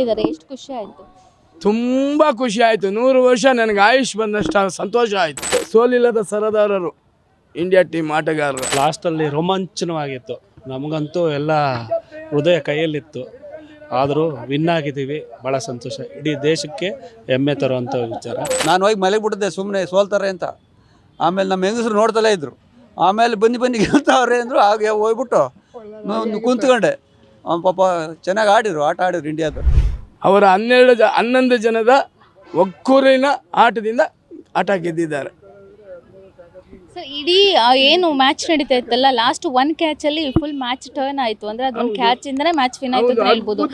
ಇದ್ದಾರೆ ಎಷ್ಟು ಖುಷಿ ಆಯ್ತು. ತುಂಬ ಖುಷಿ ಆಯಿತು. 100 ವರ್ಷ ನನಗೆ ಆಯುಷ್ ಬಂದಷ್ಟು ಸಂತೋಷ ಆಯಿತು. ಸೋಲಿಲ್ಲದ ಸರದಾರರು ಇಂಡಿಯಾ ಟೀಮ್ ಆಟಗಾರರು. ಲಾಸ್ಟಲ್ಲಿ ರೋಮಾಂಚನವಾಗಿತ್ತು. ನಮಗಂತೂ ಎಲ್ಲ ಹೃದಯ ಕೈಯಲ್ಲಿತ್ತು. ಆದರೂ ವಿನ್ ಆಗಿದ್ದೀವಿ, ಭಾಳ ಸಂತೋಷ. ಇಡೀ ದೇಶಕ್ಕೆ ಹೆಮ್ಮೆ ತರುವಂಥ ವಿಚಾರ. ನಾನು ಹೋಗಿ ಮಲಗಿಬಿಟ್ಟಿದ್ದೆ ಸುಮ್ಮನೆ ಸೋಲ್ತಾರೆ ಅಂತ. ಆಮೇಲೆ ನಮ್ಮ ಹೆಂಗಸರು ನೋಡ್ತಲೇ ಇದ್ದರು. ಆಮೇಲೆ ಬನ್ನಿ ಗೆಲ್ತಾವ್ರೆ ಅಂದರು. ಹಾಗೆ ಹೋಗ್ಬಿಟ್ಟು ಕುಂತ್ಕೊಂಡೆ. ಪಾಪ ಚೆನ್ನಾಗಿ ಆಟ ಆಡಿದ್ರು ಇಂಡಿಯಾದವರು. ಅವರ 11 ಜನದ ಒಕ್ಕೂರಿನ ಆಟದಿಂದ ಆಟ ಗೆದ್ದಿದ್ದಾರೆ. ಸರ್ ಇಡೀ ಏನು ಮ್ಯಾಚ್ ನಡೀತಾ ಇತ್ತಲ್ಲ, ಲಾಸ್ಟ್ 1 ಕ್ಯಾಚ್ ಅಲ್ಲಿ ಫುಲ್ ಮ್ಯಾಚ್ ಟರ್ನ್ ಆಯ್ತು. ಅಂದ್ರೆ ಅದೊಂದು ಕ್ಯಾಚ್ ಇಂದನೇ ಮ್ಯಾಚ್ ವಿನ್ ಆಯ್ತು ಅಂತ ಹೇಳ್ಬೋದು.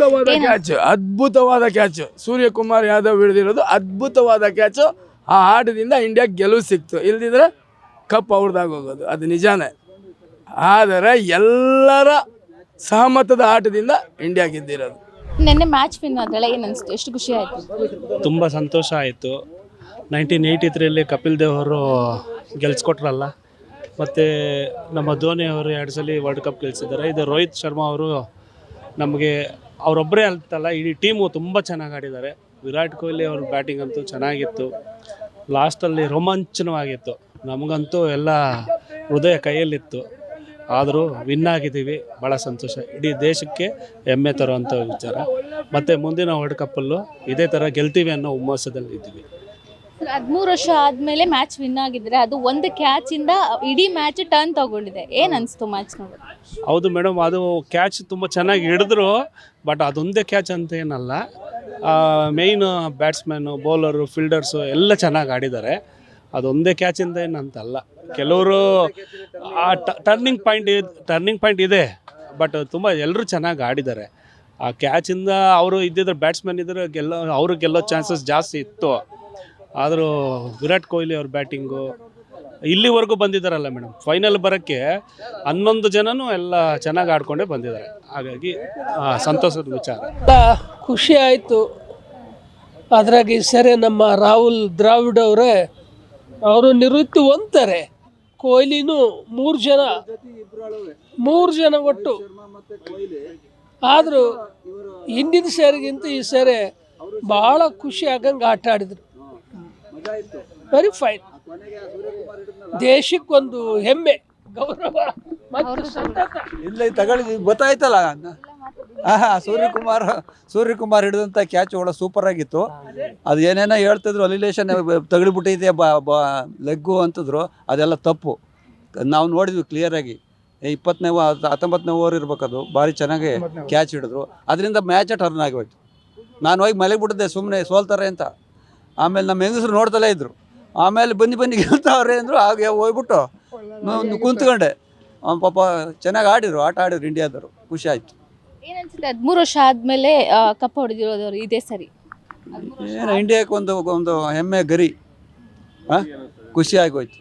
ಅದ್ಭುತವಾದ ಕ್ಯಾಚ್ ಸೂರ್ಯಕುಮಾರ್ ಯಾದವ್ ಹಿಡಿದಿರೋದು ಅದ್ಭುತವಾದ ಕ್ಯಾಚ್. ಆ ಆಟದಿಂದ ಇಂಡಿಯಾಗೆ ಗೆಲುವು ಸಿಕ್ತು. ಇಲ್ದಿದ್ರೆ ಕಪ್ ಅವ್ರದಾಗ ಹೋಗೋದು, ಅದು ನಿಜಾನೇ. ಆದರೆ ಎಲ್ಲರ ಸಹಮತದ ಆಟದಿಂದ ಇಂಡಿಯಾ ಗೆದ್ದಿರೋದು. ನಿನ್ನೆ ಮ್ಯಾಚ್ ವಿನ್ ಆದ್ರಲ್ಲ, ಏನು ಅನಿಸ್ತು? ಎಷ್ಟು ಖುಷಿ ಆಯ್ತು? ತುಂಬ ಸಂತೋಷ ಆಯಿತು. 1983 ಕಪಿಲ್ ದೇವ್ ಅವರು ಗೆಲ್ಸ್ಕೊಟ್ರಲ್ಲ. ಮತ್ತು ನಮ್ಮ ಧೋನಿ ಅವರು 2 ಸಲ ವರ್ಲ್ಡ್ ಕಪ್ ಗೆಲ್ಸಿದ್ದಾರೆ. ಇದು ರೋಹಿತ್ ಶರ್ಮಾ ಅವರು ನಮಗೆ ಅವರೊಬ್ಬರೇ ಅಲ್ತಲ್ಲ, ಇಡೀ ಟೀಮು ತುಂಬ ಚೆನ್ನಾಗಿ ಆಡಿದ್ದಾರೆ. ವಿರಾಟ್ ಕೊಹ್ಲಿ ಅವ್ರ ಬ್ಯಾಟಿಂಗ್ ಅಂತೂ ಚೆನ್ನಾಗಿತ್ತು. ಲಾಸ್ಟಲ್ಲಿ ರೋಮಾಂಚನವಾಗಿತ್ತು. ನಮಗಂತೂ ಎಲ್ಲ ಹೃದಯ ಕೈಯಲ್ಲಿತ್ತು. ಆದರೂ ವಿನ್ ಆಗಿದ್ದೀವಿ, ಭಾಳ ಸಂತೋಷ. ಇಡೀ ದೇಶಕ್ಕೆ ಹೆಮ್ಮೆ ತರುವಂಥ ವಿಚಾರ. ಮತ್ತು ಮುಂದಿನ ವರ್ಲ್ಡ್ ಕಪ್ಪಲ್ಲೂ ಇದೇ ಥರ ಗೆಲ್ತೀವಿ ಅನ್ನೋ ಹುಮ್ಮಸ್ಸದಲ್ಲಿ ಇದ್ದೀವಿ. 13 ವರ್ಷ ಆದಮೇಲೆ ಮ್ಯಾಚ್ ವಿನ್ ಆಗಿದ್ರೆ ಅದು ಒಂದು ಕ್ಯಾಚಿಂದ ಇಡೀ ಮ್ಯಾಚ್ ಟರ್ನ್ ತಗೊಂಡಿದೆ. ಏನು ಅನಿಸ್ತು ಮ್ಯಾಚ್ ನೋಡಿ? ಹೌದು ಮೇಡಮ್, ಅದು ಕ್ಯಾಚ್ ತುಂಬ ಚೆನ್ನಾಗಿ ಹಿಡಿದ್ರು. ಬಟ್ ಅದೊಂದೇ ಕ್ಯಾಚ್ ಅಂತ ಏನಲ್ಲ, ಮೇಯ್ನ್ ಬ್ಯಾಟ್ಸ್ಮನ್ನು, ಬೌಲರು, ಫೀಲ್ಡರ್ಸು ಎಲ್ಲ ಚೆನ್ನಾಗಿ ಆಡಿದ್ದಾರೆ. ಅದೊಂದೇ ಕ್ಯಾಚಿಂದ ಏನಂತಲ್ಲ. ಕೆಲವರು ಆ ಟರ್ನಿಂಗ್ ಪಾಯಿಂಟ್ ಇದೆ. ಬಟ್ ತುಂಬ ಎಲ್ಲರೂ ಚೆನ್ನಾಗಿ ಆಡಿದ್ದಾರೆ. ಆ ಕ್ಯಾಚಿಂದ ಅವರು ಇದ್ದಿದ್ರೆ, ಬ್ಯಾಟ್ಸ್ಮನ್ ಇದ್ದರೆ ಅವರು ಗೆಲ್ಲೋ ಚಾನ್ಸಸ್ ಜಾಸ್ತಿ ಇತ್ತು. ಆದರೂ ವಿರಾಟ್ ಕೊಹ್ಲಿ ಅವ್ರ ಬ್ಯಾಟಿಂಗು ಇಲ್ಲಿವರೆಗೂ ಬಂದಿದ್ದಾರಲ್ಲ ಮೇಡಮ್, ಫೈನಲ್ ಬರೋಕ್ಕೆ 11 ಜನನೂ ಎಲ್ಲ ಚೆನ್ನಾಗಿ ಆಡ್ಕೊಂಡೇ ಬಂದಿದ್ದಾರೆ. ಹಾಗಾಗಿ ಸಂತೋಷದ ವಿಚಾರ. ಖುಷಿ ಆಯಿತು. ಅದ್ರಾಗ ಈ ಸರಿ ನಮ್ಮ ರಾಹುಲ್ ದ್ರಾವಿಡ್ ಅವರೇ ಅವರು ನಿವೃತ್ತಿ ಹೊಂದ್ತಾರೆ. ಕೊಹ್ಲಿನೂ 3 ಜನ ಒಟ್ಟು. ಆದರೂ ಹಿಂದಿನ ಸೇರಿಗಿಂತ ಈ ಸರಿ ಭಾಳ ಖುಷಿ ಆಗಂಗೆ ಆಟ ಆಡಿದ್ರು. Very fine. ದೇಶಕ್ಕೊಂದು ಹೆಮ್ಮೆ, ಗೌರವ ಮತ್ತು ಸಂತಸ. ಇಲ್ಲ ತಗೊಳ್ಳಿ, ಗೊತ್ತಾಯ್ತಲ್ಲ. ಸೂರ್ಯಕುಮಾರ್ ಹಿಡಿದಂಥ ಕ್ಯಾಚ್ ಒಳ್ಳೆ ಸೂಪರ್ ಆಗಿತ್ತು. ಅದು ಏನೇನೋ ಹೇಳ್ತಿದ್ರು, ಅಲಿಲೇಷನ್ ತಗಲಿಬಿಟ್ಟೈತೆ ಲೆಗ್ಗು ಅಂತಿದ್ರು. ಅದೆಲ್ಲ ತಪ್ಪು. ನಾವು ನೋಡಿದ್ವಿ ಕ್ಲಿಯರಾಗಿ. 19ನೇ ಓವರ್ ಇರ್ಬೇಕದು. ಭಾರಿ ಚೆನ್ನಾಗಿ ಕ್ಯಾಚ್ ಹಿಡಿದ್ರು. ಅದರಿಂದ ಮ್ಯಾಚೇ ಟರ್ನ್ ಆಗೋಯ್ತು. ನಾನು ಹೋಗಿ ಮಲಗಿಬಿಟ್ಟಿದ್ದೆ ಸುಮ್ಮನೆ ಸೋಲ್ತಾರೆ ಅಂತ. ಆಮೇಲೆ ನಮ್ಮ ಹೆಂಗಸರು ನೋಡ್ತಲೇ ಇದ್ದರು. ಆಮೇಲೆ ಬನ್ನಿ ಗೆಲ್ತಾವ್ರೆ ಅಂದರು. ಹಾಗೆ ಹೋಗ್ಬಿಟ್ಟು ಕುಂತ್ಕೊಂಡೆ. ಪಾಪ ಚೆನ್ನಾಗಿ ಆಟ ಆಡಿದ್ರು ಇಂಡಿಯಾದವರು. ಖುಷಿ ಆಯಿತು. ಏನನ್ಸುತ್ತೆ 13 ವರ್ಷ ಆದಮೇಲೆ ಕಪ್ ಹೊಡೆದಿರೋದವರು ಇದೇ ಸರಿ? ಏನು ಇಂಡಿಯಾಕ್ಕೆ ಒಂದು ಹೆಮ್ಮೆ ಗರಿ. ಖುಷಿ ಆಗೋಯ್ತು.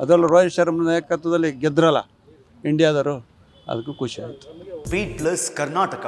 ಅದರಲ್ಲೂ ರೋಹಿತ್ ಶರ್ಮಾ ನಾಯಕತ್ವದಲ್ಲಿ ಗೆದ್ರಲ್ಲ ಇಂಡಿಯಾದವರು, ಅದಕ್ಕೂ ಖುಷಿ ಆಯಿತು. Beat plus Karnataka.